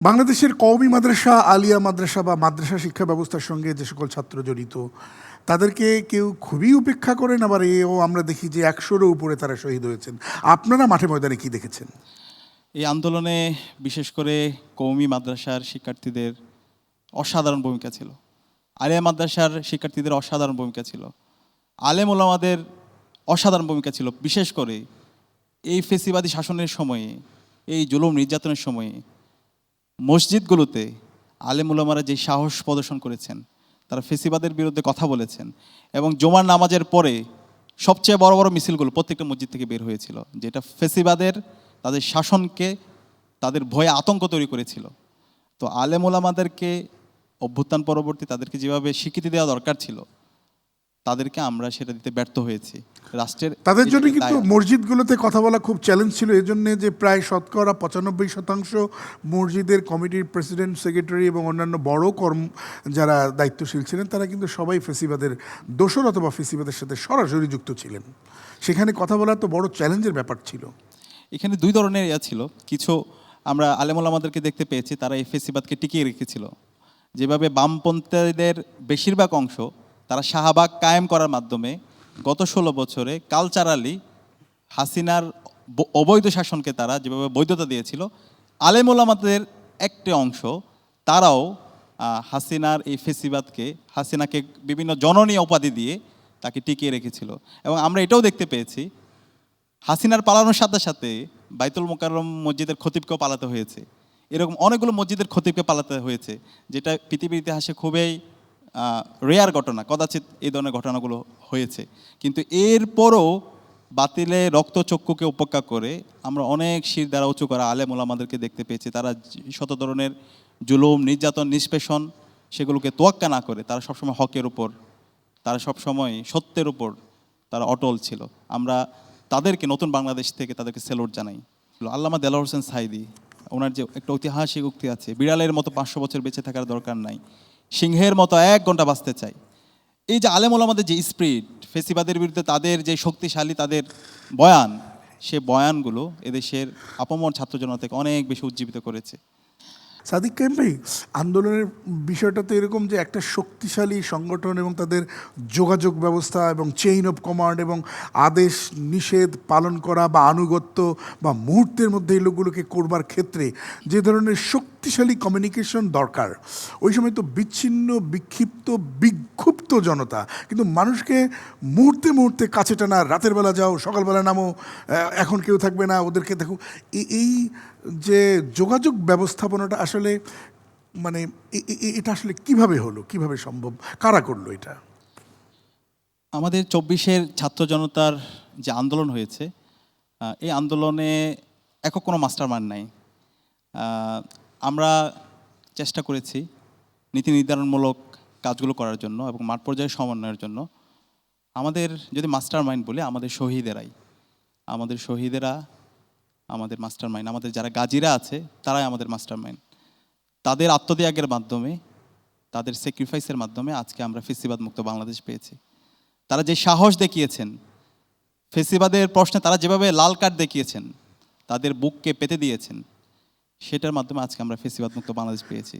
বাংলাদেশের কওমি মাদ্রাসা, আলিয়া মাদ্রাসা বা মাদ্রাসা শিক্ষা ব্যবস্থার সঙ্গে যে সকল ছাত্র জড়িত, তাদেরকে কেউ খুবই উপেক্ষা করেন, আবার এও আমরা দেখি যে ১০০-রও উপরে তারা শহীদ হয়েছেন। আপনারা মাঠে ময়দানে কি দেখেছেন? এই আন্দোলনে বিশেষ করে কওমি মাদ্রাসার শিক্ষার্থীদের অসাধারণ ভূমিকা ছিল। আলিয়া মাদ্রাসার শিক্ষার্থীদের অসাধারণ ভূমিকা ছিল। আলেম ওলামাদের অসাধারণ ভূমিকা ছিল। বিশেষ করে এই ফেসিবাদী শাসনের সময়ে, এই জুলুম নির্যাতনের সময়ে মসজিদগুলোতে আলেম ওলামারা যে সাহস প্রদর্শন করেছেন, তারা ফেসিবাদের বিরুদ্ধে কথা বলেছেন এবং জুমার নামাজের পরে সবচেয়ে বড় বড় মিছিলগুলো প্রত্যেকটা মসজিদ থেকে বের হয়েছিল, যেটা ফেসিবাদের তাদের শাসনকে, তাদের ভয়ে আতঙ্ক তৈরি করেছিল। তো আলেম ওলামাদেরকে অভ্যুত্থান পরবর্তী তাদেরকে যেভাবে স্বীকৃতি দেওয়া দরকার ছিল, তাদেরকে আমরা সেটা দিতে ব্যর্থ হয়েছি। রাষ্ট্রের তাদের জন্য কিন্তু মসজিদগুলোতে কথা বলা খুব চ্যালেঞ্জ ছিল, এজন্য যে প্রায় শতকরা ৯৫% মসজিদের কমিটির প্রেসিডেন্ট, সেক্রেটারি এবং অন্যান্য বড় যারা দায়িত্বশীল ছিলেন, তারা কিন্তু সবাই ফেসিবাদের দোসর অথবা ফেসিবাদের সাথে সরাসরি যুক্ত ছিলেন। সেখানে কথা বলা তো বড় চ্যালেঞ্জের ব্যাপার ছিল। এখানে দুই ধরনের ছিল। কিছু আমরা আলেম ওলামাদেরকে দেখতে পেয়েছি, তারা এই ফেসিবাদকে টিকিয়ে রেখেছিল। যেভাবে বামপন্থীদের বেশিরভাগ অংশ তারা শাহবাগ কায়েম করার মাধ্যমে গত ১৬ বছরে কালচারালি হাসিনার অবৈধ শাসনকে তারা যেভাবে বৈধতা দিয়েছিল, আলেম ওলামাদের একটি অংশ তারাও হাসিনার এই ফেসিবাদকে, হাসিনাকে বিভিন্ন জননী উপাধি দিয়ে তাকে টিকিয়ে রেখেছিল। এবং আমরা এটাও দেখতে পেয়েছি, হাসিনার পালানোর সাথে সাথে বাইতুল মোকাররম মসজিদের খতিবকেও পালাতে হয়েছে। এরকম অনেকগুলো মসজিদের খতিবকে পালাতে হয়েছে, যেটা পৃথিবীর ইতিহাসে খুবই রেয়ার ঘটনা। কদাচিৎ এই ধরনের ঘটনাগুলো হয়েছে, কিন্তু এরপরও বাতিলে রক্তচক্ষুকে উপেক্ষা করে আমরা অনেক শির দ্বারা উঁচু করা আলেম ওলামাদেরকে দেখতে পেয়েছি। তারা শত ধরনের জুলুম, নির্যাতন, নিষ্পেষণ সেগুলোকে তোয়াক্কা না করে তারা সবসময় হকের উপর, তারা সবসময় সত্যের উপর তারা অটল ছিল। আমরা তাদেরকে নতুন বাংলাদেশ থেকে তাদেরকে স্যালুট জানাই। আল্লামা দেলোয়ার হোসেন সাঈদী, ওনার যে একটা ঐতিহাসিক উক্তি আছে, বিড়ালের মতো ৫০০ বছর বেঁচে থাকার দরকার নাই, সিংহের মতো ১ ঘন্টা বাঁচতে চাই। এই যে আলেম ওলামাদের যে স্পিরিট, ফেসিবাদের বিরুদ্ধে তাদের যে শক্তিশালী তাদের বয়ান, সে বয়ানগুলো এদেশের আপামর ছাত্র জনতাকে অনেক বেশি উজ্জীবিত করেছে। সাদিক কায়েম ভাই, আন্দোলনের বিষয়টা তো এরকম যে একটা শক্তিশালী সংগঠন এবং তাদের যোগাযোগ ব্যবস্থা এবং চেইন অফ কমান্ড এবং আদেশ নিষেধ পালন করা বা আনুগত্য বা মুহূর্তের মধ্যে এই লোকগুলোকে করবার ক্ষেত্রে যে ধরনের শক্তিশালী কমিউনিকেশন দরকার, ওই সময় তো বিচ্ছিন্ন, বিক্ষিপ্ত, বিক্ষুব্ধ জনতা কিন্তু মানুষকে মুহূর্তে মুহূর্তে কাছে টানা, রাতের বেলা যাও, সকালবেলা নামো, এখন কেউ থাকবে না, ওদেরকে দেখো, এই যে যোগাযোগ ব্যবস্থাপনাটা আসলে মানে এটা আসলে কিভাবে হলো, কিভাবে সম্ভব, কারা করলো এটা? আমাদের ২৪-এর ছাত্র জনতার যে আন্দোলন হয়েছে, এই আন্দোলনে একক কোনো মাস্টার মাইন্ড নাই। আমরা চেষ্টা করেছি নীতি নির্ধারণমূলক কাজগুলো করার জন্য এবং মাঠ পর্যায়ে সমন্বয়ের জন্য। আমাদের যদি মাস্টার মাইন্ড বলি, আমাদের শহীদেরা আমাদের মাস্টার মাইন্ড। আমাদের যারা গাজীরা আছে তারাই আমাদের মাস্টার মাইন্ড। তাদের আত্মত্যাগের মাধ্যমে, তাদের স্যাক্রিফাইসের মাধ্যমে আজকে আমরা ফেসিবাদ মুক্ত বাংলাদেশ পেয়েছি। তারা যে সাহস দেখিয়েছেন, ফেসিবাদের প্রশ্নে তারা যেভাবে লাল কার্ড দেখিয়েছেন, তাদের বুককে পেতে দিয়েছেন, সেটার মাধ্যমে আজকে আমরা ফেসিবাদ মুক্ত বাংলাদেশ পেয়েছি।